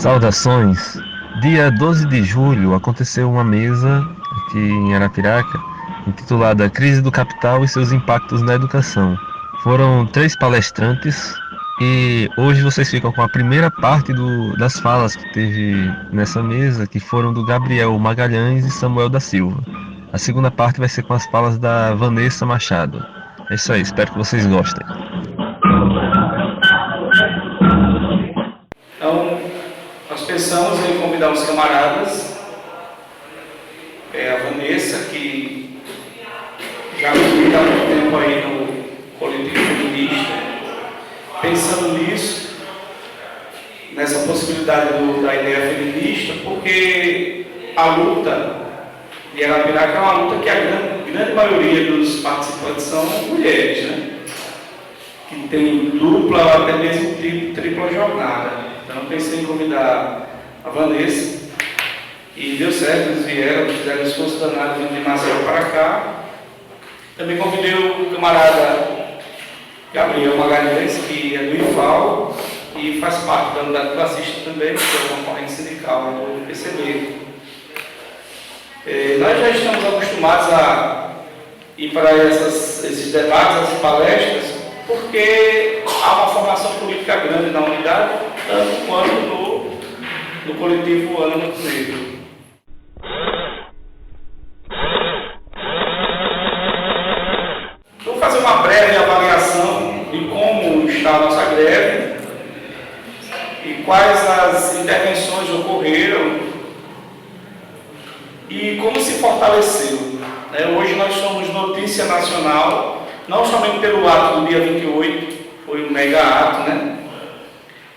Saudações! Dia 12 de julho aconteceu uma mesa aqui em Arapiraca intitulada Crise do Capital e seus impactos na educação. Foram 3 palestrantes e hoje vocês ficam com a primeira parte das falas que teve nessa mesa, que foram do Gabriel Magalhães e Samuel da Silva. A segunda parte vai ser com as falas da Vanessa Machado. É isso aí, espero que vocês gostem. Então, nós pensamos em convidar os camaradas, a Vanessa, que já milita há muito tempo aí no coletivo feminista, pensando nisso, nessa possibilidade da ideia feminista, porque a luta de Arapiraca é uma luta que a grande maioria dos participantes são mulheres, né? Que tem dupla ou até mesmo tripla jornada. Então eu pensei em convidar a Vanessa e deu certo, eles vieram, fizeram esforço danado de Maceió para cá. Também convidei o camarada Gabriel Magalhães, que é do IFAL e faz parte da unidade classista também, que é uma corrente sindical do PCB. Nós já estamos acostumados a ir para esses debates, essas palestras, porque há uma formação política grande na unidade, tanto quanto no coletivo Ana Montenegro. Vou fazer uma breve avaliação de como está a nossa greve e quais as intervenções ocorreram e como se fortaleceu. Hoje nós somos notícia nacional, não somente pelo ato do dia 28, foi um mega ato, né?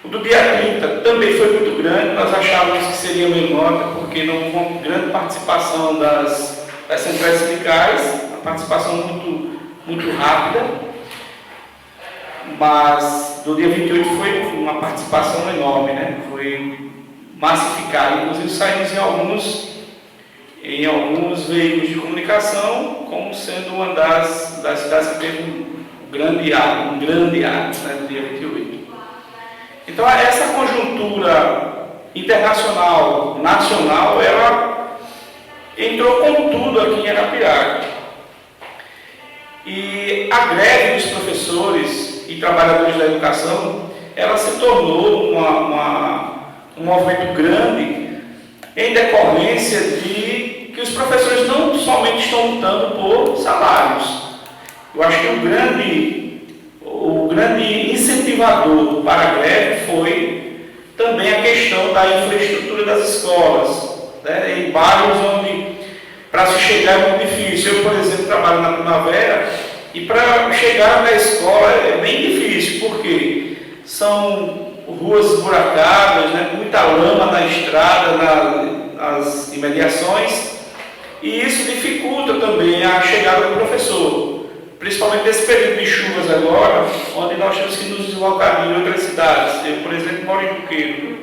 O do dia 30 também foi muito grande, nós achávamos que seria menor, porque não houve uma grande participação das centrais sindicais, uma participação muito rápida, mas do dia 28 foi uma participação enorme, né? Foi massificada, inclusive saímos em alguns veículos de comunicação, como sendo uma das cidades que teve um grande ato, né, no dia 28. Então, essa conjuntura internacional, nacional, ela entrou com tudo aqui em Arapiraca. E a greve dos professores e trabalhadores da educação, ela se tornou um movimento grande em decorrência de que os professores não somente estão lutando por salários. Eu acho que o grande incentivador para a greve foi também a questão da infraestrutura das escolas, né? Em bairros onde para se chegar é muito difícil. Eu, por exemplo, trabalho na Primavera e para chegar na escola é bem difícil, porque são ruas esburacadas, né? Muita lama na estrada, nas imediações, e isso dificulta também a chegada do professor, principalmente nesse período de chuvas agora, onde nós temos que nos deslocar em outras cidades. Eu, por exemplo, moro em Buqueiro.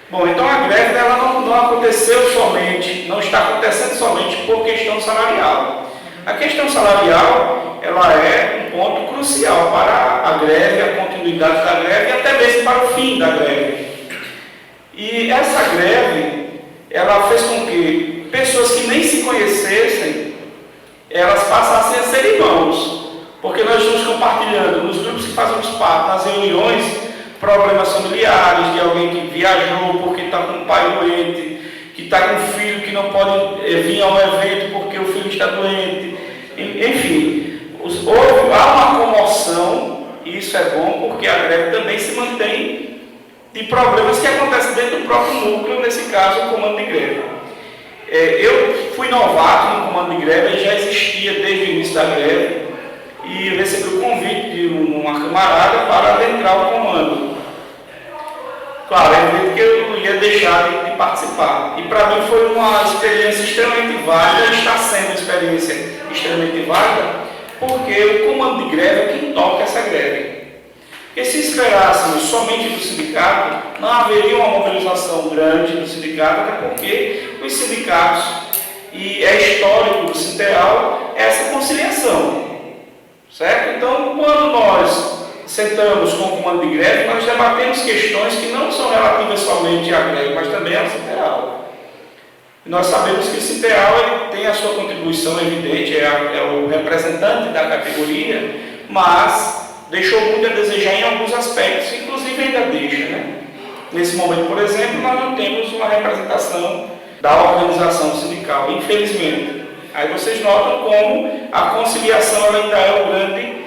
Bom, então a greve ela não aconteceu somente, não está acontecendo somente por questão salarial. A questão salarial, ela é um ponto crucial para a greve, a continuidade da greve e até mesmo para o fim da greve. E essa greve, ela fez com que pessoas que nem se conhecessem, elas passassem a ser irmãos, porque nós estamos compartilhando nos grupos que fazemos parte, nas reuniões, problemas familiares, de alguém que viajou porque está com um pai doente, que está com um filho que não pode vir ao evento porque o filho está doente, enfim, há uma comoção, e isso é bom porque a greve também se mantém de problemas que acontecem dentro do próprio núcleo, nesse caso o comando de greve. Eu fui novato no comando de greve, ele já existia desde o início da greve, e eu recebi o convite de uma camarada para adentrar o comando. Claro, é evidente que eu não ia deixar de participar. E para mim foi uma experiência extremamente válida, está sendo uma experiência extremamente válida, porque o comando de greve é quem toca essa greve. Porque se esperássemos somente do sindicato, não haveria uma mobilização grande do sindicato, até porque os sindicatos, e é histórico do Sinteral, essa conciliação. Certo? Então, quando nós sentamos com o comando de greve, nós debatemos questões que não são relativas somente à greve, mas também ao Sinteral. Nós sabemos que o Sinteral tem a sua contribuição evidente, é o representante da categoria, mas deixou muito a desejar em alguns aspectos, inclusive ainda deixa, né? Nesse momento, por exemplo, nós não temos uma representação da organização sindical, infelizmente. Aí vocês notam como a conciliação ainda é o grande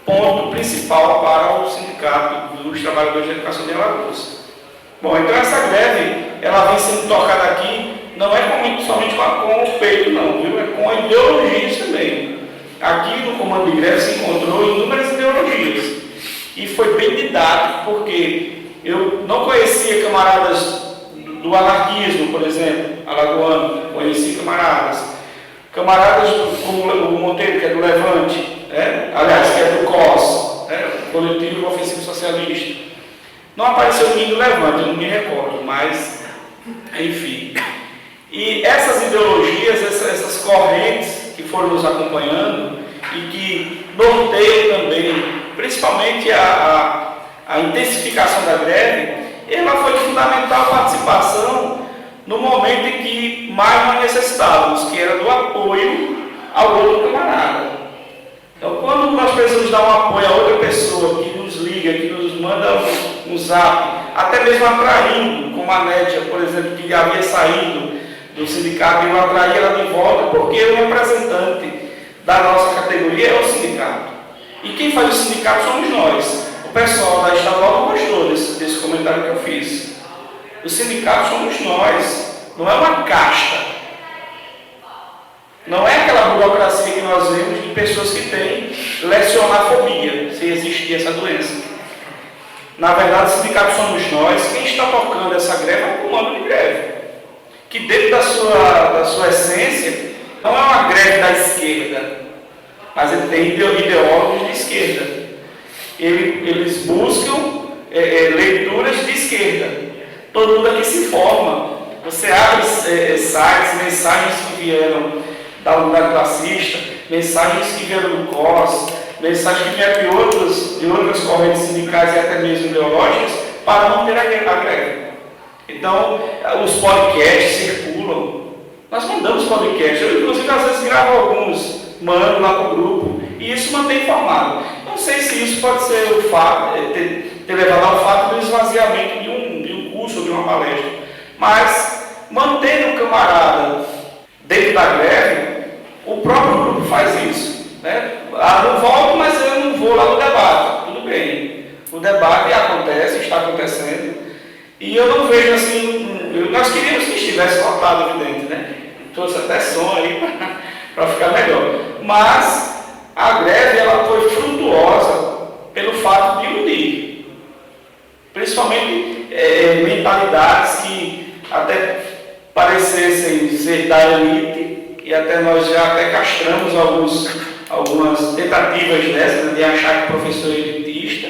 ponto principal para o Sindicato dos Trabalhadores de Educação de Alagoas. Bom, então essa greve, ela vem sendo tocada aqui, não é somente com o peito não, viu? É com ideologias também. Aqui no comando de greve se encontrou inúmeras ideologias. E foi bem didático, porque eu não conhecia camaradas do anarquismo, por exemplo, alagoano, conheci camaradas como o Monteiro, que é do Levante, né? Aliás, que é do COS, né? Coletivo Ofensivo Socialista. Não apareceu ninguém do Levante, eu não me recordo, mas, enfim. E essas ideologias, essas correntes que foram nos acompanhando e que norteiam também, principalmente a intensificação da greve, ela foi de fundamental participação no momento em que mais nós necessitávamos, que era do apoio ao outro camarada. Então, quando nós precisamos dar um apoio a outra pessoa que nos liga, que nos manda um zap, até mesmo atraindo, como a Nédia, por exemplo, que havia saído do sindicato, e eu atraí ela de volta, porque o representante da nossa categoria é o sindicato. E quem faz o sindicato somos nós. O pessoal da estadual não gostou desse comentário que eu fiz. O sindicato somos nós, não é uma casta. Não é aquela burocracia que nós vemos de pessoas que têm lecionafobia, se existir essa doença. Na verdade, o sindicato somos nós. Quem está tocando essa greve é o comando de greve, que dentro da sua essência não é uma greve da esquerda, mas ele tem ideólogos de esquerda. Eles buscam leituras de esquerda. Todo mundo aqui se informa. Você abre sites, mensagens que vieram da unidade classista, mensagens que vieram do COS, mensagens que vieram de outras correntes sindicais e até mesmo ideológicas, para manter a greve. Então, os podcasts circulam. Nós mandamos podcasts. Eu, inclusive, às vezes gravo alguns, mando lá para o grupo, e isso mantém informado. Não sei se isso pode ser o fato, ter levado ao fato do esvaziamento de um curso, de uma palestra. Mas, mantendo o camarada dentro da greve, o próprio grupo faz isso. Né? Não volto, mas eu não vou lá no debate. Tudo bem. O debate acontece, está acontecendo. E eu não vejo assim, nós queríamos que estivesse lotado, evidente, né? Trouxe até som aí para ficar melhor. Mas a greve ela foi frutuosa pelo fato de unir. Principalmente mentalidades que até parecessem ser da elite, e até nós já até castramos algumas tentativas dessas, né, de achar que o professor é elitista,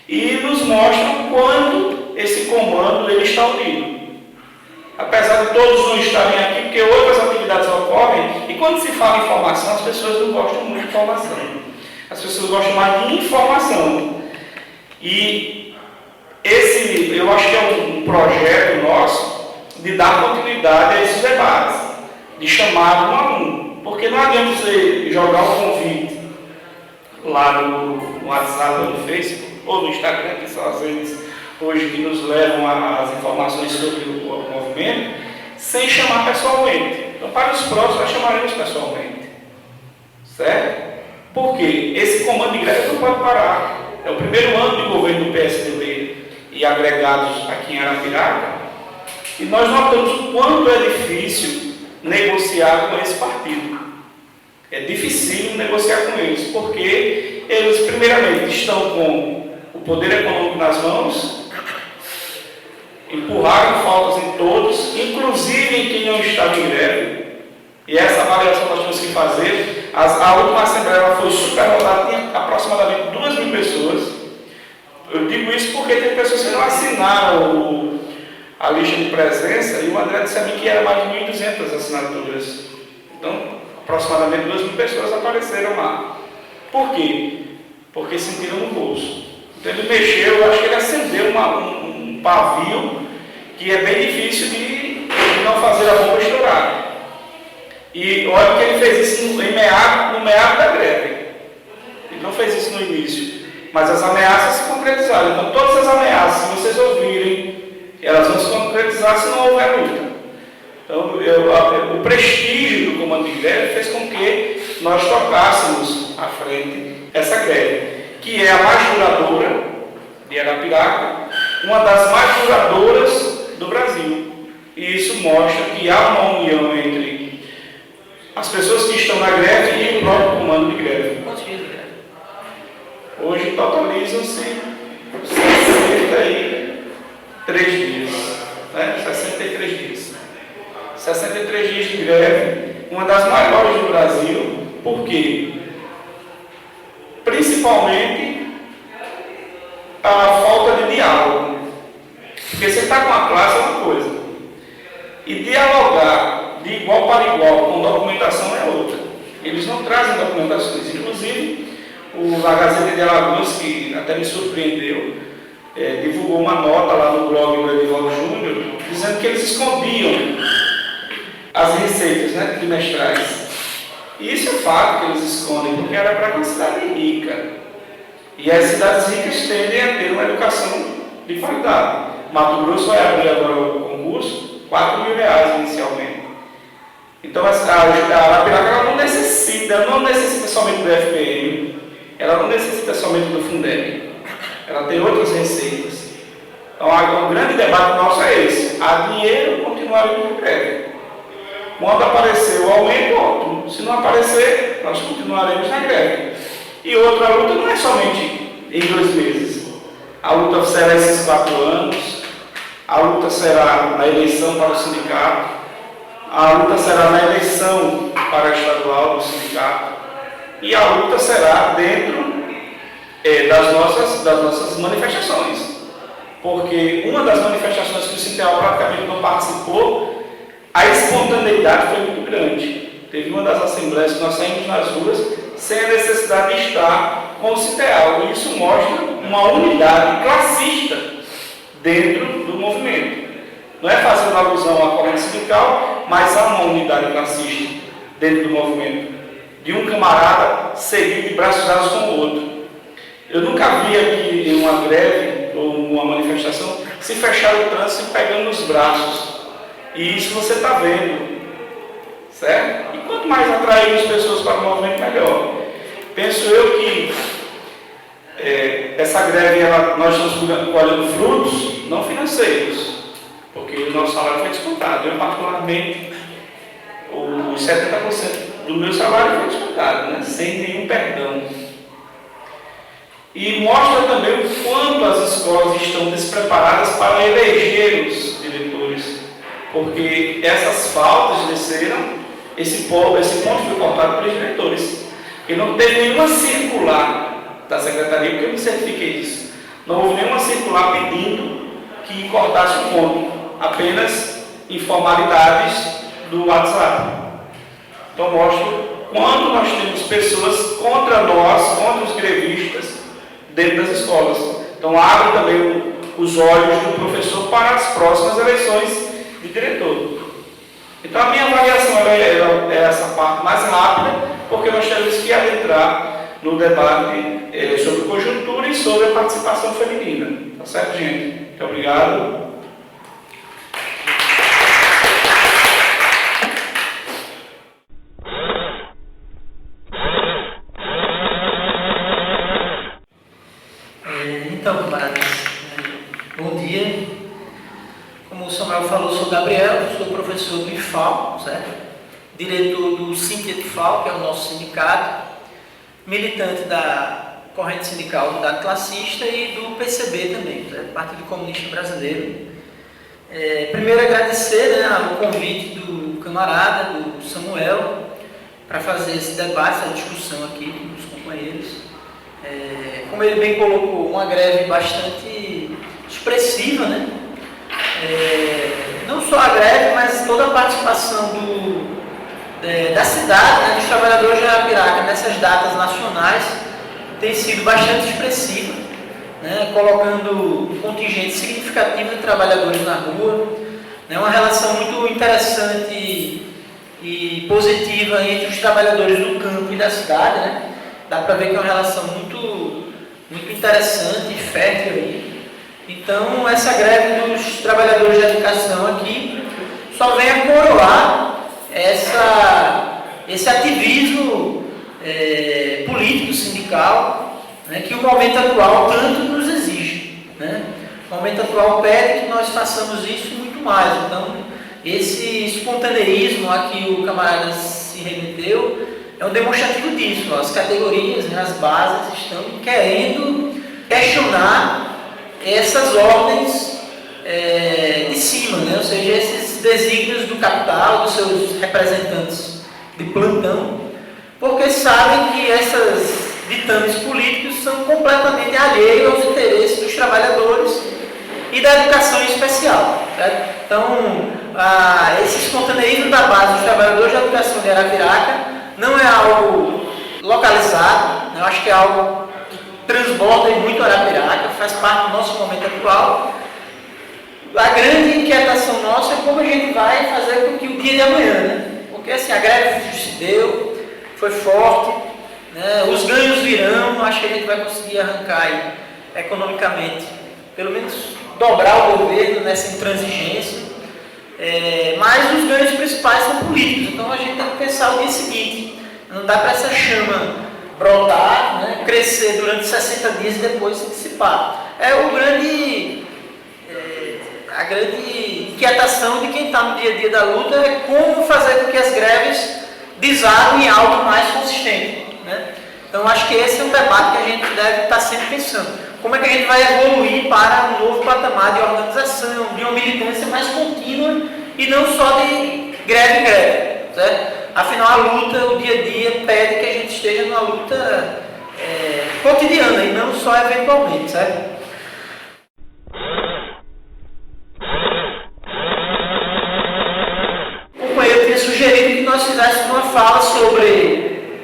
e nos mostram quando esse comando ele está unido. Apesar de todos não estarem aqui, porque outras atividades ocorrem, e quando se fala em formação, as pessoas não gostam muito de formação. As pessoas gostam mais de informação. E eu acho que é um projeto nosso de dar continuidade a esses debates, de chamar um a um. Porque não adianta você jogar um convite lá no WhatsApp ou no Facebook, ou no Instagram, que são as redes hoje que nos levam às informações sobre o movimento, sem chamar pessoalmente. Então, para os próximos, nós chamaremos pessoalmente. Certo? Porque esse comando de greve não pode parar. É o primeiro ano de governo do PSDB e agregados aqui em Arapiraca, e nós notamos o quanto é difícil negociar com esse partido. É difícil negociar com eles, porque eles, primeiramente, estão com o poder econômico nas mãos, empurraram faltas em todos, inclusive em quem não estava em greve, e essa avaliação nós temos que fazer. A última Assembleia foi superlotada, tinha aproximadamente 2.000 pessoas. Eu digo isso porque tem pessoas que não assinaram a lista de presença, e o André disse a mim que era mais de 1.200 assinaturas. Então, aproximadamente 2.000 pessoas apareceram lá. Por quê? porque sentiram no bolso. Então ele mexeu, eu acho que ele acendeu um pavio que é bem difícil de não fazer a bomba estourar. E olha que ele fez isso no meado da greve. Ele não fez isso no início, mas as ameaças se concretizaram. Então todas as ameaças, se vocês ouvirem, elas vão se concretizar se não houver luta. Então o prestígio do comando de greve fez com que nós tocássemos à frente essa greve, que é a mais duradoura de Arapiraca, uma das mais duradouras do Brasil. E isso mostra que há uma união entre as pessoas que estão na greve e o próprio comando de greve. Quantos dias de greve? Hoje totalizam-se 63 dias. Né? 63 dias. 63 dias de greve, uma das maiores do Brasil. Por quê? Principalmente a falta de diálogo. Porque você está com a classe é uma coisa, e dialogar de igual para igual com documentação é outra. Eles não trazem documentações. Inclusive, a Gazeta de Alagoas, que até me surpreendeu, divulgou uma nota lá no blog do Edivaldo Júnior, dizendo que eles escondiam as receitas, né, trimestrais. E isso é fato que eles escondem, porque era para uma cidade rica. E as cidades ricas tendem a ter uma educação de qualidade. Mato Grosso vai abrir agora o concurso, R$4.000 inicialmente. Então a Arapiraca não necessita somente do FPM, ela não necessita somente do Fundeb, ela tem outras receitas. Então o grande debate nosso é esse: há dinheiro, continuar em greve. Quando aparecer o aumento, ótimo. Se não aparecer, nós continuaremos na greve. E outra luta não é somente em 2 meses. A luta será esses 4 anos, a luta será na eleição para o sindicato, a luta será na eleição para a estadual do sindicato, e a luta será dentro das nossas manifestações. Porque uma das manifestações que o Sinteal praticamente não participou, a espontaneidade foi muito grande. Teve uma das assembleias que nós saímos nas ruas sem a necessidade de estar com o Sinteal. E isso mostra uma unidade classista dentro do movimento. Não é fazendo alusão à corrente sindical, mas há uma unidade classista dentro do movimento. De um camarada seguir de braços dados com o outro. Eu nunca vi aqui em uma greve ou uma manifestação se fechar o trânsito pegando nos braços. E isso você está vendo, certo? E quanto mais atrairmos pessoas para o movimento, melhor. Penso eu que essa greve, nós estamos colhendo frutos não financeiros, porque o nosso salário foi descontado. Eu, particularmente, os 70% do meu salário foi descontado, né? Sem nenhum perdão. E mostra também o quanto as escolas estão despreparadas para eleger os diretores. Porque essas faltas desceram, esse ponto foi cortado pelos diretores. E não teve nenhuma circular da secretaria, porque eu me certifiquei disso. Não houve nenhuma circular pedindo que cortasse o ponto, apenas informalidades do WhatsApp. Então mostra quando nós temos pessoas contra nós, contra os grevistas, dentro das escolas. Então abre também os olhos do professor para as próximas eleições de diretor. Então a minha avaliação é essa parte mais rápida, porque nós temos que adentrar no debate sobre conjuntura e sobre a participação feminina. Tá certo, gente? Muito obrigado. Então, camaradas, bom dia. Como o Samuel falou, sou Gabriel, sou professor do IFAL, certo? Diretor do Sintetfal, que é o nosso sindicato, militante da corrente sindical Unidade Classista e do PCB também, certo? Partido Comunista Brasileiro. Primeiro agradecer, né, o convite do camarada, do Samuel, para fazer esse debate, essa discussão aqui com os companheiros. Como ele bem colocou, uma greve bastante expressiva, né? Não só a greve, mas toda a participação da cidade, né, dos trabalhadores de Arapiraca nessas datas nacionais, tem sido bastante expressiva, né, colocando um contingente significativo de trabalhadores na rua, né, uma relação muito interessante e positiva entre os trabalhadores do campo e da cidade, né? Dá para ver que é uma relação muito interessante e fértil aí. Então, essa greve dos trabalhadores da educação aqui só vem a coroar esse ativismo político, sindical, né, que o momento atual tanto nos exige, né? O momento atual pede que nós façamos isso e muito mais. Então, esse espontaneísmo a que o camarada se remeteu é um demonstrativo disso. As categorias, né, as bases estão querendo questionar essas ordens de cima, né? Ou seja, esses desígnios do capital, dos seus representantes de plantão, porque sabem que esses ditames políticos são completamente alheios aos interesses dos trabalhadores e da educação em especial. Certo? Então, esse espontaneísmo da base dos trabalhadores da educação de Arapiraca não é algo localizado, né? Eu acho que é algo que transborda em muito Arapiraca, faz parte do nosso momento atual. A grande inquietação nossa é como a gente vai fazer com que o dia de amanhã, né? Porque assim, a greve se deu, foi forte, né? Os ganhos virão, acho que a gente vai conseguir arrancar aí, economicamente, pelo menos dobrar o governo nessa intransigência, mas os ganhos principais são políticos, então a gente tem que pensar o dia seguinte, não dá para essa chama brotar, né? Crescer durante 60 dias e depois se dissipar. A grande inquietação de quem está no dia a dia da luta é como fazer com que as greves desaguem em algo mais consistente, né? Então acho que esse é um debate que a gente deve estar sempre pensando. Como é que a gente vai evoluir para um novo patamar de organização, de uma militância mais contínua e não só de greve em greve, certo? Afinal, a luta, o dia a dia, pede que a gente esteja numa luta cotidiana e não só eventualmente, certo? O companheiro tinha sugerido que nós fizéssemos uma fala sobre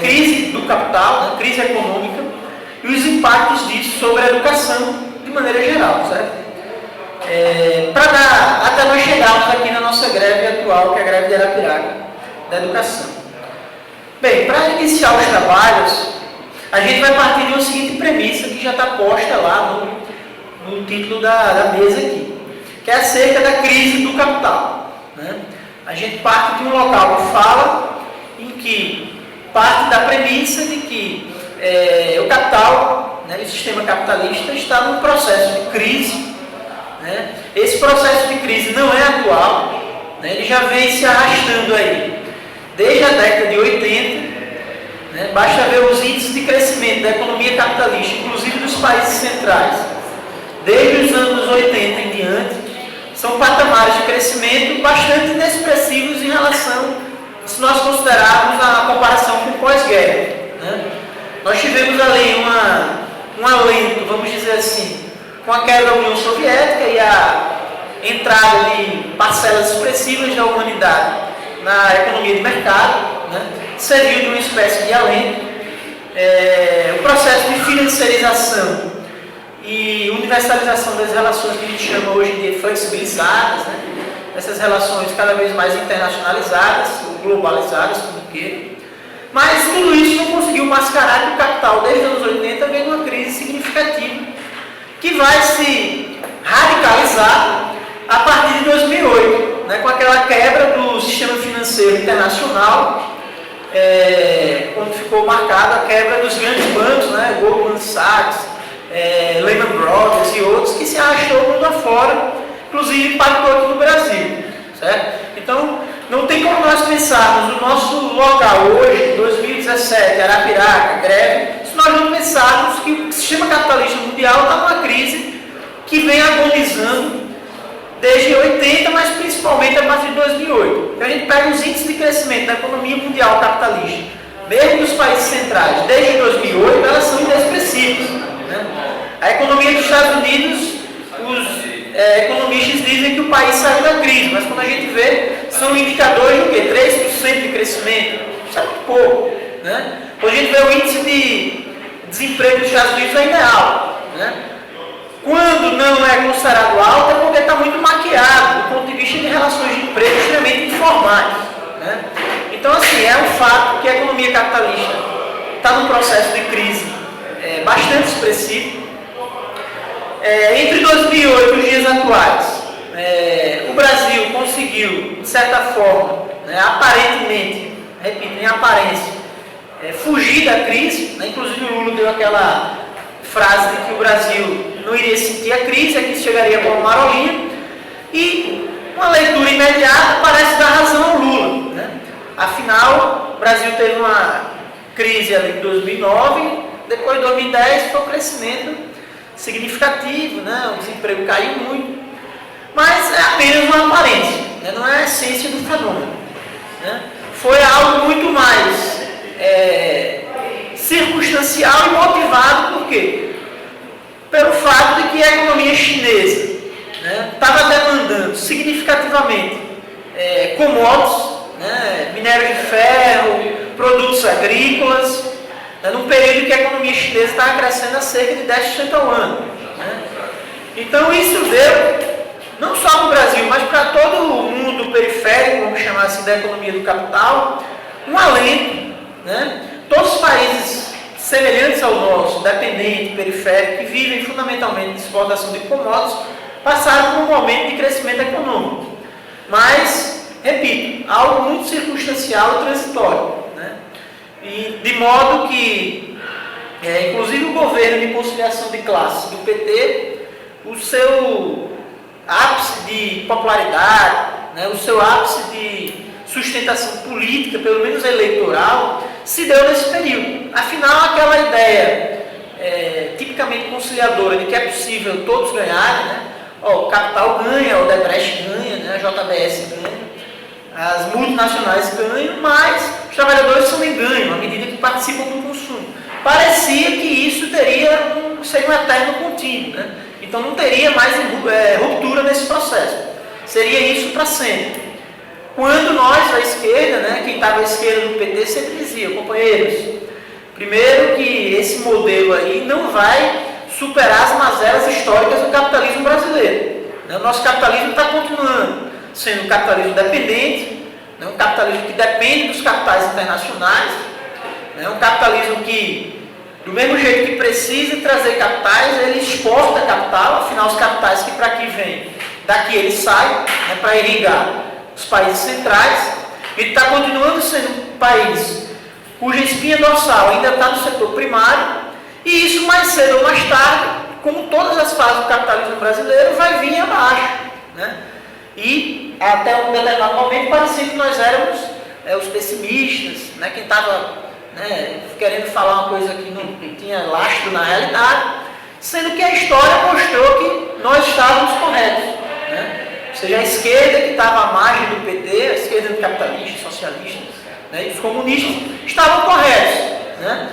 crise do capital, né, crise econômica, e os impactos disso sobre a educação de maneira geral, certo? Até nós chegarmos aqui na nossa greve atual, que é a greve de Arapiraca, da educação. Bem, para iniciar os trabalhos, a gente vai partir de uma seguinte premissa que já está posta lá no título da mesa aqui, que é acerca da crise do capital, né? A gente parte de um local de fala em que parte da premissa de que o capital, né, o sistema capitalista está num processo de crise, né? Esse processo de crise não é atual, né? Ele já vem se arrastando aí desde a década de 80, né? Basta ver os índices de crescimento da economia capitalista, inclusive dos países centrais, desde os anos 80 em diante, são patamares de crescimento bastante inexpressivos em relação, se nós considerarmos a comparação com o pós-guerra, né? Nós tivemos ali um alento, vamos dizer assim, com a queda da União Soviética e a entrada de parcelas expressivas da humanidade na economia de mercado, né? Serviu de uma espécie de alento. O processo de financiarização e universalização das relações que a gente chama hoje de flexibilizadas, né? Essas relações cada vez mais internacionalizadas, globalizadas, como queira. Mas tudo isso não conseguiu mascarar que o capital, desde os anos 80, vem numa crise significativa, que vai se radicalizar a partir de 2008, né, com aquela quebra do sistema financeiro internacional, quando ficou marcada a quebra dos grandes bancos, né, Goldman Sachs, Lehman Brothers e outros, que se arrastou mundo afora, inclusive impactou aqui no Brasil, certo? Então, não tem como nós pensarmos no nosso local hoje, 2017, Arapiraca, greve, se nós não pensarmos que o sistema capitalista mundial está numa crise que vem agonizando desde 80, mas principalmente a partir de 2008. Então a gente pega os índices de crescimento da economia mundial capitalista, mesmo dos países centrais, desde 2008, elas são inexpressivas, né? A economia dos Estados Unidos, os economistas dizem que o país saiu da crise, mas quando a gente vê, são indicadores do quê? 3% de crescimento, isso é muito pouco, né? Quando a gente vê o índice desemprego nos Estados Unidos ainda é alto, né? Quando não é considerado alto é porque está muito maquiado do ponto de vista de relações de emprego extremamente informais, né? Então, assim, é um fato que a economia capitalista está num processo de crise bastante expressivo. Entre 2008 e os dias atuais, o Brasil conseguiu, de certa forma, né, aparentemente, repito, em aparência, fugir da crise, né? Inclusive o Lula deu aquela frase de que o Brasil não iria sentir a crise, a crise chegaria como uma marolinha, e uma leitura imediata parece dar razão ao Lula, né? Afinal, o Brasil teve uma crise ali em 2009, depois de 2010 foi um crescimento significativo, né? O desemprego caiu muito, mas é apenas uma aparência, né? Não é a essência do fenômeno, né? Foi algo muito mais circunstancial e motivado por quê? Pelo fato de que a economia chinesa estava demandando significativamente commodities, né, minério de ferro, produtos agrícolas, né, num período que a economia chinesa estava crescendo a cerca de 10% ao ano. Né? Então isso deu, não só para o Brasil, mas para todo o mundo periférico, vamos chamar assim, da economia do capital, um alento. Né? Todos os países semelhantes ao nosso, dependente, periférico, que vivem fundamentalmente de exportação de commodities, passaram por um momento de crescimento econômico. Mas, repito, algo muito circunstancial e transitório. Né? E de modo que, inclusive o governo de conciliação de classes do PT, o seu ápice de popularidade, né, o seu ápice de sustentação política, pelo menos eleitoral, se deu nesse período. Afinal, aquela ideia tipicamente conciliadora de que é possível todos ganharem, né? O capital ganha, o Odebrecht ganha, né? A JBS ganha, as multinacionais ganham, mas os trabalhadores também ganham, à medida que participam do consumo. Parecia que isso seria um eterno contínuo, né? Então não teria mais ruptura nesse processo. Seria isso para sempre. Quando nós, da esquerda, né, quem estava à esquerda do PT, sempre dizia, companheiros, primeiro que esse modelo aí não vai superar as mazelas históricas do capitalismo brasileiro. Né? O nosso capitalismo está continuando sendo um capitalismo dependente, né, um capitalismo que depende dos capitais internacionais, né, um capitalismo que, do mesmo jeito que precisa trazer capitais, ele exporta capital, afinal os capitais que para aqui vêm, daqui eles saem, né, para irrigar os países centrais. Ele está continuando sendo um país cuja espinha dorsal ainda está no setor primário, e isso mais cedo ou mais tarde, como todas as fases do capitalismo brasileiro, vai vir abaixo. Né? E até um determinado momento parecia que nós éramos os pessimistas, né? Quem estava querendo falar uma coisa que não tinha lastro na realidade, sendo que a história mostrou que nós estávamos corretos. Né? Ou seja, a esquerda que estava à margem do PT, a esquerda do capitalista, socialista, né, e os comunistas estavam corretos. Né?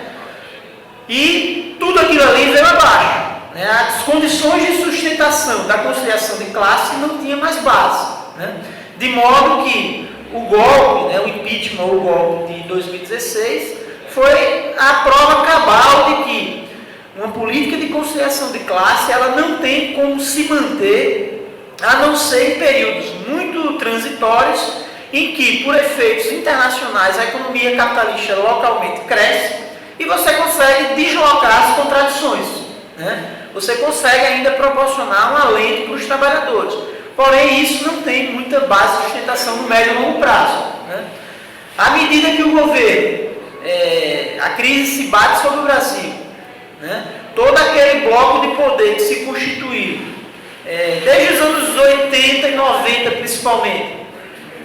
E tudo aquilo ali veio abaixo. Né? As condições de sustentação da conciliação de classe não tinha mais base. Né? De modo que o golpe, né, o impeachment ou o golpe de 2016, foi a prova cabal de que uma política de conciliação de classe ela não tem como se manter a não ser em períodos muito transitórios em que, por efeitos internacionais, a economia capitalista localmente cresce e você consegue deslocar as contradições. Né? Você consegue ainda proporcionar um alento para os trabalhadores. Porém, isso não tem muita base de sustentação no médio e longo prazo. Né? À medida que o governo, a crise se bate sobre o Brasil, né? Todo aquele bloco de poder que se constituiu, desde os anos 80 e 90 principalmente,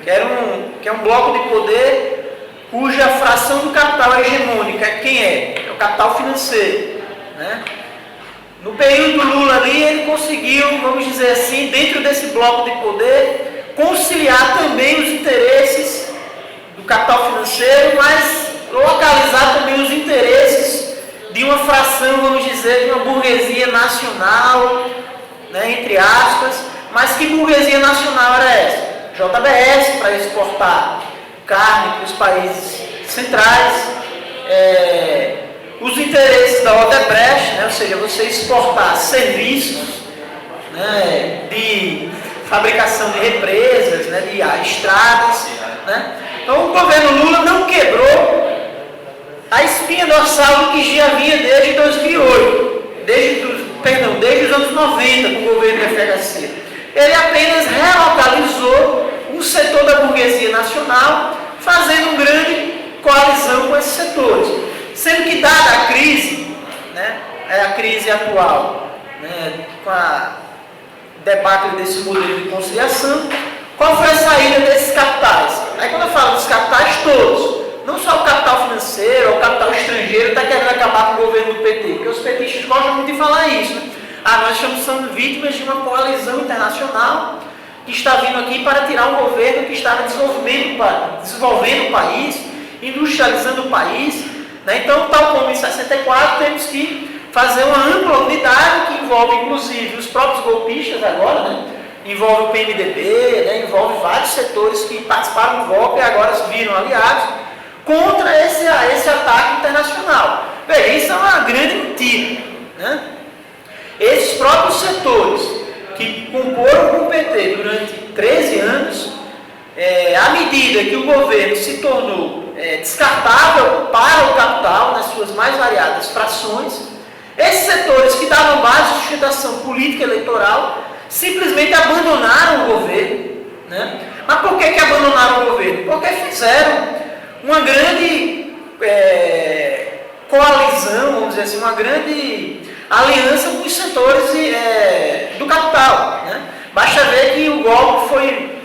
que é um bloco de poder cuja fração do capital é hegemônica. Quem é? É o capital financeiro. Né? No período do Lula ali, ele conseguiu, vamos dizer assim, dentro desse bloco de poder, conciliar também os interesses do capital financeiro, mas localizar também os interesses de uma fração, vamos dizer, de uma burguesia nacional, né, entre aspas. Mas que burguesia nacional era essa? JBS, para exportar carne para os países centrais, os interesses interesses da Odebrecht, né, ou seja, você exportar serviços, né, de fabricação de represas, né, de estradas. Né? Então o governo Lula não quebrou a espinha dorsal que já havia desde 2008, desde os anos 90 com o governo do FHC. Ele apenas relocalizou um setor da burguesia nacional, fazendo uma grande coalizão com esses setores. Sendo que, dada a crise, né, a crise atual, né, com a debate desse modelo de conciliação, qual foi a saída desses capitais? Aí quando eu falo dos capitais todos, não só o capital financeiro, o capital estrangeiro está querendo acabar com o governo do PT, porque os petistas gostam muito de falar isso, né? Nós estamos sendo vítimas de uma coalizão internacional que está vindo aqui para tirar um governo que estava desenvolvendo o país, industrializando o país, né? Então, tal como em 64, temos que fazer uma ampla unidade que envolve, inclusive, os próprios golpistas agora, né? Envolve o PMDB, né? Envolve vários setores que participaram do golpe e agora se viram aliados contra esse ataque internacional. Veja, isso é uma grande mentira, né? Esses próprios setores que comporam com o PT durante 13 anos, à medida que o governo se tornou descartável para o capital, nas suas mais variadas frações, esses setores que davam base à sustentação política eleitoral simplesmente abandonaram o governo. Né? Mas por que abandonaram o governo? Porque fizeram uma grande coalizão, vamos dizer assim, uma grande aliança com os setores do capital. Né? Basta ver que o golpe foi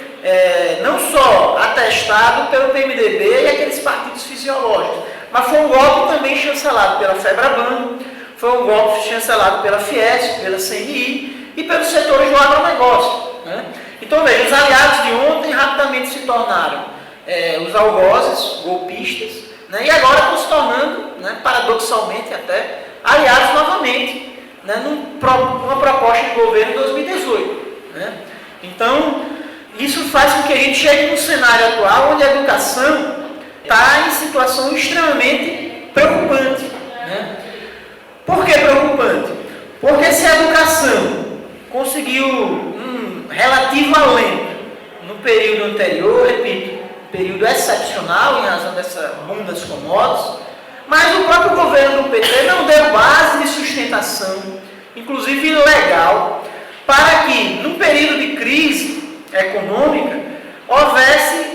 não só atestado pelo PMDB e aqueles partidos fisiológicos, mas foi um golpe também chancelado pela FEBRABAN, foi um golpe chancelado pela Fiesp, pela CNI e pelos setores do agronegócio. Né? Então, veja, os aliados de ontem rapidamente se tornaram os algozes, golpistas, né? E agora estão se tornando, né, paradoxalmente até, aliados novamente, né, numa proposta de governo em 2018. Né? Então, isso faz com que a gente chegue num cenário atual onde a educação está em situação extremamente preocupante. Né? Por que preocupante? Porque se a educação conseguiu um relativo alento no período anterior, repito, período excepcional em razão dessa boom das commodities, mas o próprio governo do PT não deu base de sustentação, inclusive legal, para que, num período de crise econômica, houvesse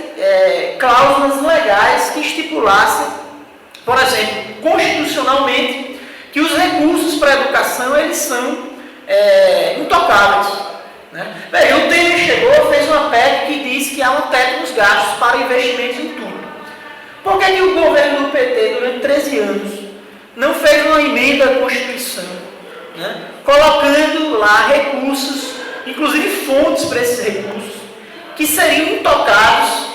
cláusulas legais que estipulassem, por exemplo, constitucionalmente, que os recursos para a educação eles são intocáveis. Né? Bem, o Temer chegou, fez uma PEC que diz que há um teto nos gastos para investimentos em tudo. Por que o governo do PT, durante 13 anos, não fez uma emenda à Constituição, né, colocando lá recursos, inclusive fontes para esses recursos, que seriam intocados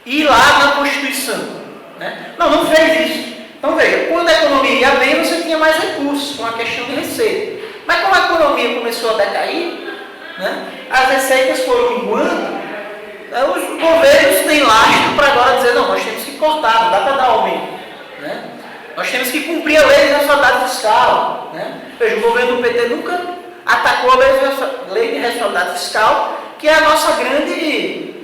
e lá na Constituição? Né? Não fez isso. Então veja, quando a economia ia bem, você tinha mais recursos, com a questão de receita. Mas como a economia começou a decair, né, as receitas foram minguando, os governos têm lastro para agora dizer, não, nós temos que cortar, não dá para dar aumento. Né? Nós temos que cumprir a lei de responsabilidade fiscal. Né? Veja, o governo do PT nunca atacou a lei de responsabilidade fiscal, que é a nossa grande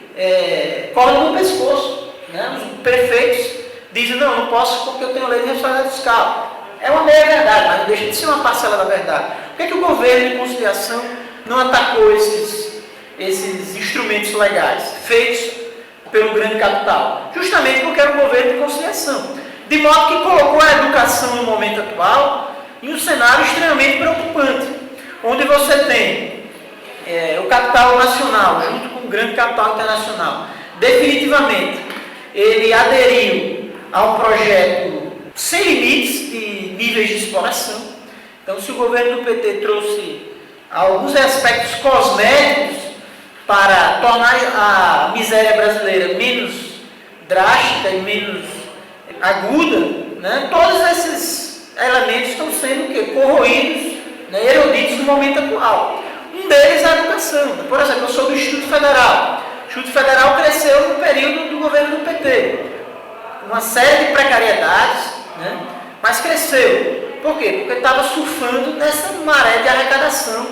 corda no pescoço. Né? Os prefeitos dizem, não posso porque eu tenho lei de responsabilidade fiscal. É uma meia verdade, mas não deixa de ser uma parcela da verdade. Por que o governo de conciliação não atacou esses instrumentos legais feitos pelo grande capital? Justamente porque era um governo de conciliação. De modo que colocou a educação no momento atual em um cenário extremamente preocupante, onde você tem o capital nacional junto com o grande capital internacional. Definitivamente, ele aderiu a um projeto sem limites de níveis de exploração. Então, se o governo do PT trouxe alguns aspectos cosméticos para tornar a miséria brasileira menos drástica e menos aguda, né, todos esses elementos estão sendo corroídos, né, erodidos no momento atual. Um deles é a educação. Por exemplo, eu sou do Instituto Federal. O Instituto Federal cresceu no período do governo do PT. Uma série de precariedades, né, mas cresceu. Por quê? Porque estava surfando nessa maré de arrecadação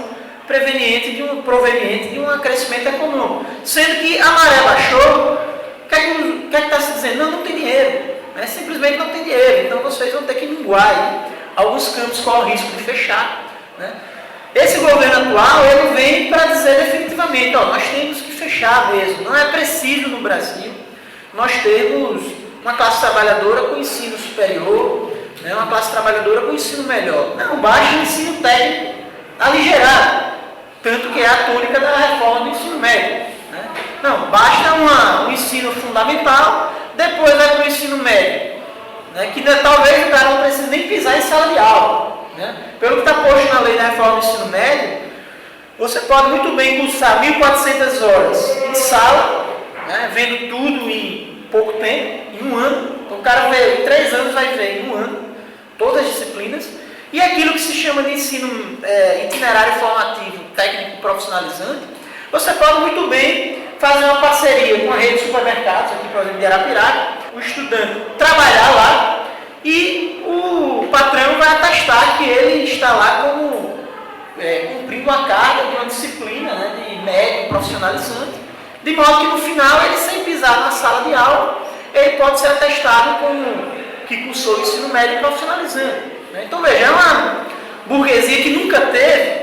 proveniente de um crescimento econômico. Sendo que a maré baixou, o que é que está se dizendo? Não tem dinheiro. Né? Simplesmente não tem dinheiro. Então vocês vão ter que minguar. Alguns campos correm o risco de fechar. Né? Esse governo atual, ele vem para dizer definitivamente, nós temos que fechar mesmo. Não é preciso no Brasil nós termos uma classe trabalhadora com ensino superior, né, uma classe trabalhadora com ensino melhor. Não, baixa o ensino técnico aligerado, tanto que é a tônica da reforma do ensino médio. Né? Não, basta um ensino fundamental, depois vai para o ensino médio, né, que talvez o cara não precise nem pisar em sala de aula. Né? Pelo que está posto na lei da reforma do ensino médio, você pode muito bem cursar 1.400 horas em sala, né, vendo tudo em pouco tempo, em um ano. Então o cara em 3 anos vai ver em um ano todas as disciplinas. E aquilo que se chama de ensino itinerário formativo técnico profissionalizante, você pode muito bem fazer uma parceria com a rede de supermercados, aqui por exemplo de Arapiraca, o estudante trabalhar lá e o patrão vai atestar que ele está lá como cumprindo a carga de uma disciplina, né, de médio profissionalizante, de modo que no final, ele sem pisar na sala de aula, ele pode ser atestado como que cursou o ensino médio profissionalizante. Né? Então veja, é uma burguesia que nunca teve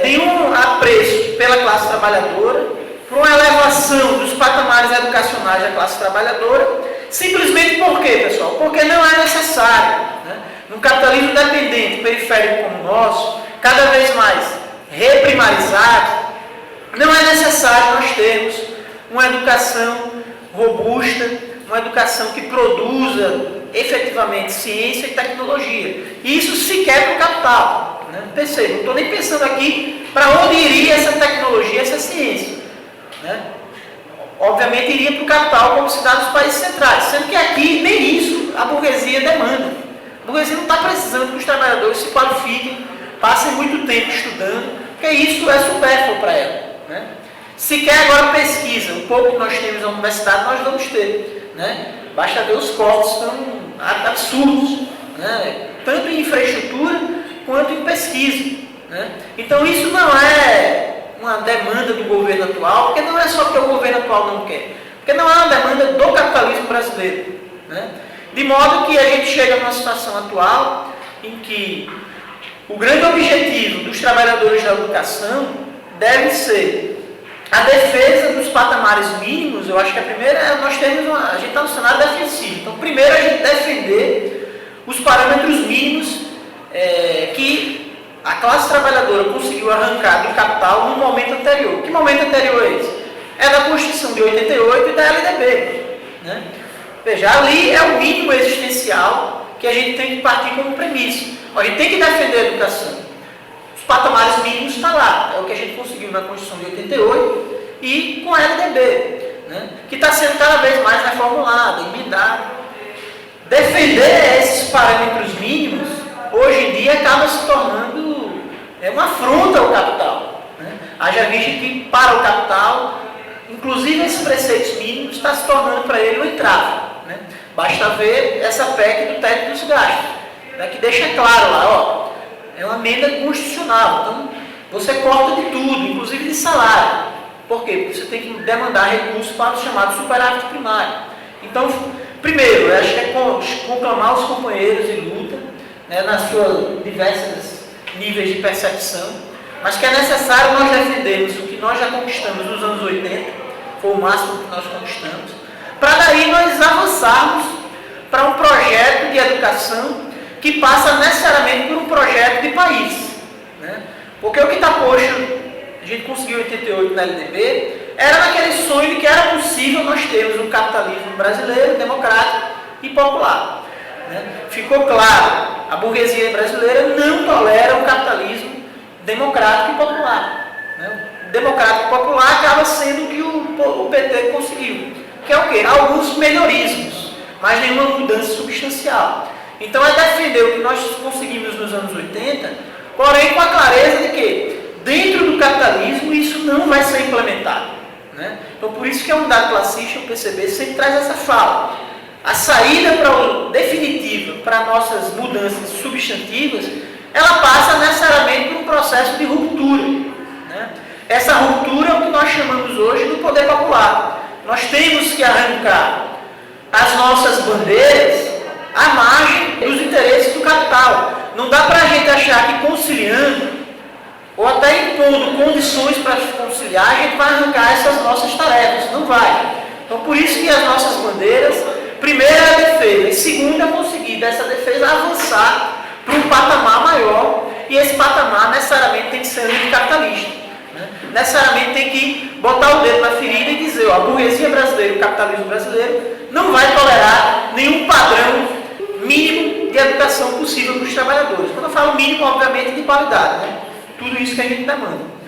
nenhum apreço pela classe trabalhadora, por uma elevação dos patamares educacionais da classe trabalhadora, simplesmente por quê, pessoal? Porque não é necessário. Né? Num capitalismo dependente, periférico como o nosso, cada vez mais reprimarizado, não é necessário nós termos uma educação robusta, uma educação que produza efetivamente ciência e tecnologia. E isso se quer para o capital. Né? Perceba, não estou nem pensando aqui para onde iria essa tecnologia, essa ciência. Né? Obviamente iria para o capital como se dá nos países centrais, sendo que aqui nem isso a burguesia demanda. A burguesia não está precisando que os trabalhadores se qualifiquem, passem muito tempo estudando, porque isso é supérfluo para ela. Né? Se quer agora pesquisa, o pouco que nós temos na universidade, nós vamos ter. Né? Basta ver os cortes tão absurdos, né? Tanto em infraestrutura quanto em pesquisa. Né? Então isso não é uma demanda do governo atual, porque não é só porque o governo atual não quer, porque não é uma demanda do capitalismo brasileiro. Né? De modo que a gente chega numa situação atual em que o grande objetivo dos trabalhadores da educação deve ser a defesa dos patamares mínimos. Eu acho que a primeira é nós temos a gente está no cenário defensivo. Então, primeiro a gente defender os parâmetros mínimos que a classe trabalhadora conseguiu arrancar do capital no momento anterior. Que momento anterior é esse? É da Constituição de 88 e da LDB. Né? Veja, ali é o mínimo existencial que a gente tem que partir como premissa. A gente tem que defender a educação. Os patamares mínimos estão lá. É o que a gente conseguiu na Constituição de 88 e com a LDB, né? Que está sendo cada vez mais reformulada, emendada. Defender esses parâmetros mínimos, hoje em dia, acaba se tornando uma afronta ao capital. Né? Haja vista que, para o capital, inclusive esses preceitos mínimos, está se tornando para ele um entrave. Né? Basta ver essa PEC do teto dos gastos, né? Que deixa claro lá, é uma emenda constitucional. Então, você corta de tudo, inclusive de salário. Por quê? Porque você tem que demandar recursos para o chamado superávit primário. Então, primeiro, eu acho que é conclamar os companheiros de luta, né, nas suas diversas níveis de percepção, mas que é necessário nós defendermos o que nós já conquistamos nos anos 80, foi o máximo que nós conquistamos, para daí nós avançarmos para um projeto de educação que passa necessariamente por um projeto de país. Né? Porque o que está posto, a gente conseguiu em 88 na LDB, era naquele sonho de que era possível nós termos um capitalismo brasileiro, democrático e popular. Né? Ficou claro, a burguesia brasileira não tolera um capitalismo democrático e popular. Né? O democrático e popular acaba sendo o que o PT conseguiu, que é o quê? Alguns melhorismos, mas nenhuma mudança substancial. Então é defender o que nós conseguimos nos anos 80, porém com a clareza de que dentro do capitalismo isso não vai ser implementado. Né? Então por isso que a unidade classista, o PCB, sempre traz essa fala. A saída definitiva para nossas mudanças substantivas, ela passa necessariamente por um processo de ruptura, né? Essa ruptura é o que nós chamamos hoje do poder popular. Nós temos que arrancar as nossas bandeiras à margem dos interesses do capital. Não dá para a gente achar que conciliando, ou até impondo condições para conciliar, a gente vai arrancar essas nossas tarefas. Não vai. Então, por isso que as nossas bandeiras, primeiro é a defesa, e segundo é conseguir dessa defesa avançar para um patamar maior, e esse patamar necessariamente tem que ser anticapitalista. Necessariamente tem que botar o dedo na ferida e dizer, ó, a burguesia brasileira, o capitalismo brasileiro, não vai tolerar nenhum padrão mínimo de educação possível para os trabalhadores. Quando eu falo mínimo, obviamente, de qualidade, né? Tudo isso que a gente demanda.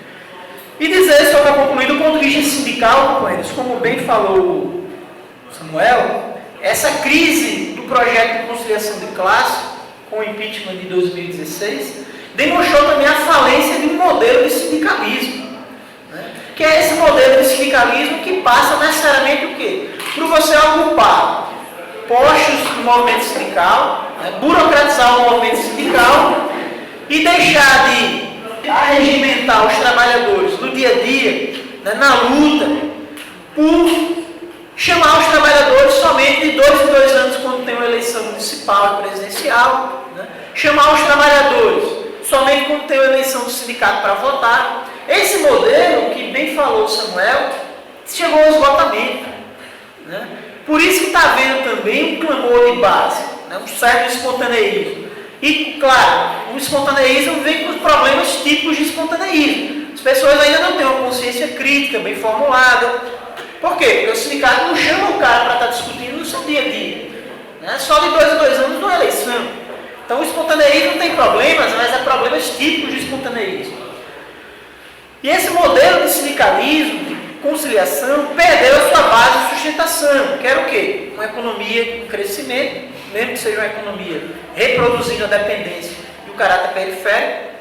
E dizer, só para concluir, do ponto de vista sindical, companheiros, como bem falou o Samuel, essa crise do projeto de conciliação de classe, com o impeachment de 2016, demonstrou também a falência de um modelo de sindicalismo, né? Que é esse modelo de sindicalismo que passa necessariamente o quê? Por você ocupar postos do movimento sindical, né? Burocratizar o movimento sindical e deixar de arregimentar os trabalhadores no dia a dia, né? Na luta, por chamar os trabalhadores somente de 2 em 2 anos quando tem uma eleição municipal e presidencial, né? Chamar os trabalhadores somente quando tem uma eleição do sindicato para votar. Esse modelo, que bem falou o Samuel, chegou ao esgotamento, né? Por isso que está havendo também um clamor de base, né? Um certo espontaneísmo. E, claro, o espontaneísmo vem com os problemas típicos de espontaneísmo. As pessoas ainda não têm uma consciência crítica bem formulada. Por quê? Porque o sindicato não chama o cara para estar discutindo no seu dia a dia, né? Só de 2 em 2 anos numa eleição. Então o espontaneísmo tem problemas, mas é problemas típicos de espontaneísmo. E esse modelo de sindicalismo, de conciliação, perdeu a sua base de sustentação, que era o quê? Uma economia em crescimento, mesmo que seja uma economia reproduzindo a dependência e o caráter periférico,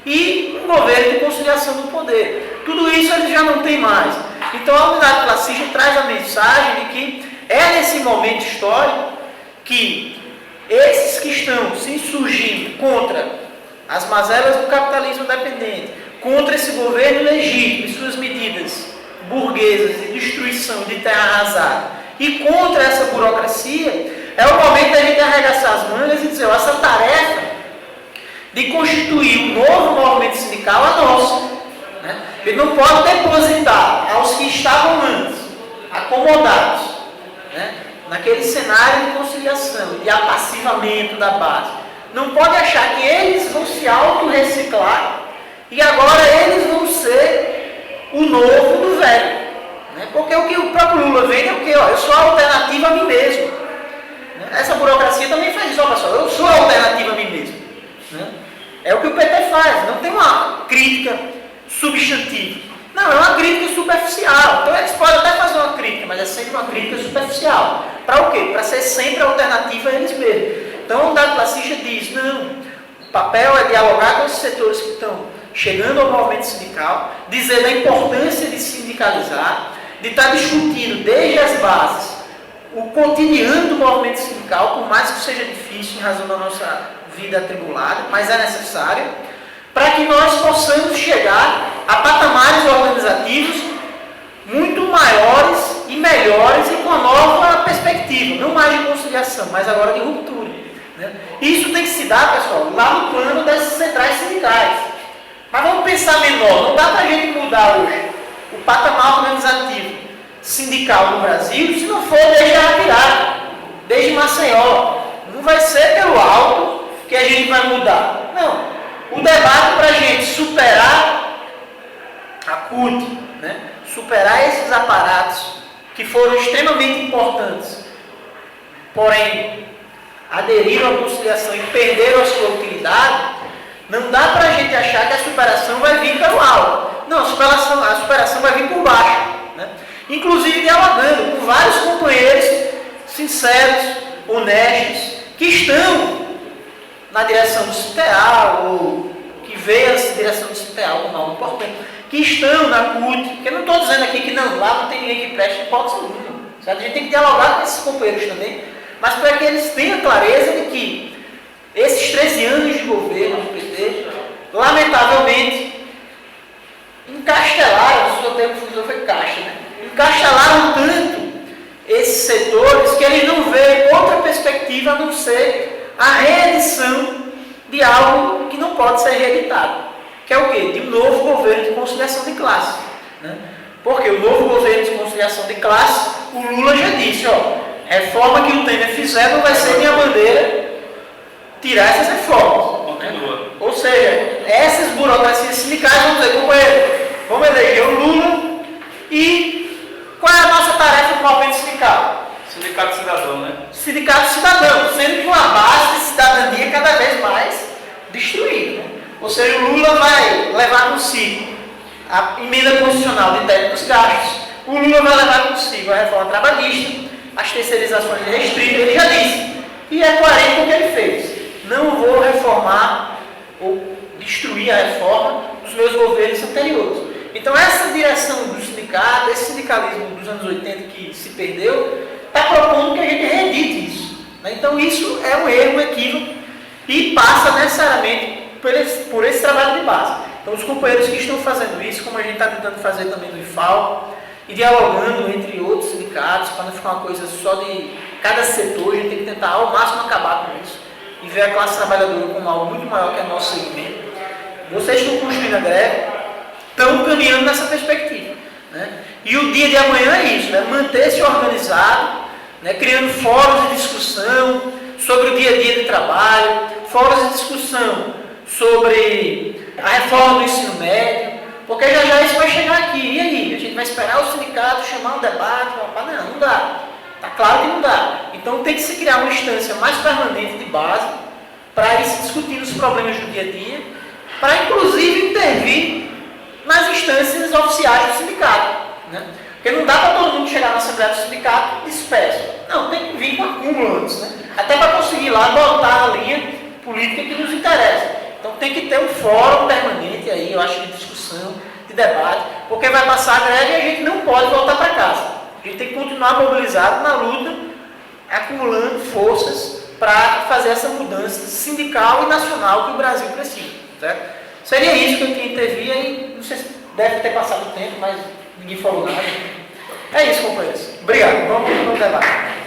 e um governo de conciliação do poder. Tudo isso ele já não tem mais. Então a unidade classista traz a mensagem de que é nesse momento histórico que esses que estão se insurgindo contra as mazelas do capitalismo dependente, contra esse governo legítimo e suas medidas burguesas de destruição de terra arrasada, e contra essa burocracia, é o momento da gente arregaçar as mangas e dizer, ó, essa tarefa de constituir um novo movimento sindical é nossa, né? Ele não pode depositar aos que estavam antes, acomodados, né? Naquele cenário de conciliação, de apassivamento da base. Não pode achar que eles vão se autorreciclar e agora eles vão ser o novo do velho, né? Porque o que o próprio Lula vem é o quê? Ó, eu sou a alternativa a mim mesmo, né? Essa burocracia também faz isso, ó, pessoal, eu sou a alternativa a mim mesmo, né? É o que o PT faz, não tem uma crítica substantiva. Não, é uma crítica superficial. Então eles podem até fazer uma crítica, mas é sempre uma crítica superficial. Para o quê? Para ser sempre a alternativa a eles mesmos. Então o unidade classista diz, não, o papel é dialogar com esses setores que estão chegando ao movimento sindical, dizer da importância de sindicalizar, de estar discutindo desde as bases o cotidiano do movimento sindical, por mais que seja difícil em razão da nossa vida atribulada, mas é necessário, para que nós possamos chegar a patamares organizativos muito maiores e melhores e com uma nova perspectiva, não mais de conciliação, mas agora de ruptura, né? Isso tem que se dar, pessoal, lá no plano das centrais sindicais. Mas vamos pensar menor, não dá para a gente mudar hoje o patamar organizativo sindical no Brasil se não for desde Arapiraca, desde Maceió. Não vai ser pelo alto que a gente vai mudar. Não. O debate para a gente superar a CUT, né? Superar esses aparatos que foram extremamente importantes, porém aderiram à conciliação e perderam a sua utilidade, não dá para a gente achar que a superação vai vir pelo alto. Não, a superação vai vir por baixo, né? Inclusive dialogando com vários companheiros sinceros, honestos, que estão na direção do CITEAL, ou que veem a direção do CITEAL como algo importante, que estão na CUT, porque eu não estou dizendo aqui que não, lá não tem ninguém que preste hipótese alguma. A gente tem que dialogar com esses companheiros também, mas para que eles tenham clareza de que 13 anos de governo do PT, lamentavelmente, encastelaram, se o termo que foi caixa, né? Encastelaram tanto esses setores que eles não veem outra perspectiva a não ser a reedição de algo que não pode ser reeditado, que é o quê? De um novo governo de conciliação de classe, né? Porque o novo governo de conciliação de classe, o Lula já disse, ó, reforma que o Temer fizer não vai ser minha bandeira tirar essas reformas. Continua. Ou seja, essas burocracias sindicais vão dizer, companheiro, vamos eleger o Lula e qual é a nossa tarefa no movimento sindical? Sindicato cidadão, né? Sindicato cidadão, sendo que uma base de cidadania é cada vez mais destruída. Né? Ou seja, o Lula vai levar consigo a emenda constitucional de teto dos gastos, o Lula vai levar consigo a reforma trabalhista, as terceirizações restritas, ele já disse, e é coerente com o que ele fez. Não vou reformar ou destruir a reforma dos meus governos anteriores. Então essa direção do sindicato, esse sindicalismo dos anos 80 que se perdeu, está propondo que a gente reedite isso. Né? Então isso é um erro, um equívoco, e passa necessariamente por esse trabalho de base. Então os companheiros que estão fazendo isso, como a gente está tentando fazer também no IFAL, e dialogando entre outros sindicatos, para não ficar uma coisa só de cada setor, a gente tem que tentar ao máximo acabar com isso, e ver a classe trabalhadora como algo muito maior que é nosso segmento. Vocês estão construindo a greve, estão caminhando nessa perspectiva. Né? E o dia de amanhã é isso, né? Manter-se organizado, né? Criando fóruns de discussão sobre o dia a dia de trabalho, fóruns de discussão sobre a reforma do ensino médio, porque já isso vai chegar aqui. E aí? A gente vai esperar o sindicato chamar um debate? Não dá. Está claro que não dá. Então tem que se criar uma instância mais permanente de base para ir se discutindo os problemas do dia a dia, para inclusive intervir nas instâncias oficiais do sindicato. Né? Porque não dá para todo mundo chegar na Assembleia do Sindicato disperso. Não, tem que vir com acúmulo antes, né? Até para conseguir lá botar a linha política que nos interessa. Então tem que ter um fórum permanente aí, eu acho, de discussão, de debate, porque vai passar a greve e a gente não pode voltar para casa. A gente tem que continuar mobilizado na luta, acumulando forças para fazer essa mudança sindical e nacional que o Brasil precisa. Certo? Seria isso que eu tinha intervir e não sei se deve ter passado o tempo, mas ninguém falou nada. É isso, companheiros. Obrigado. Vamos para o debate.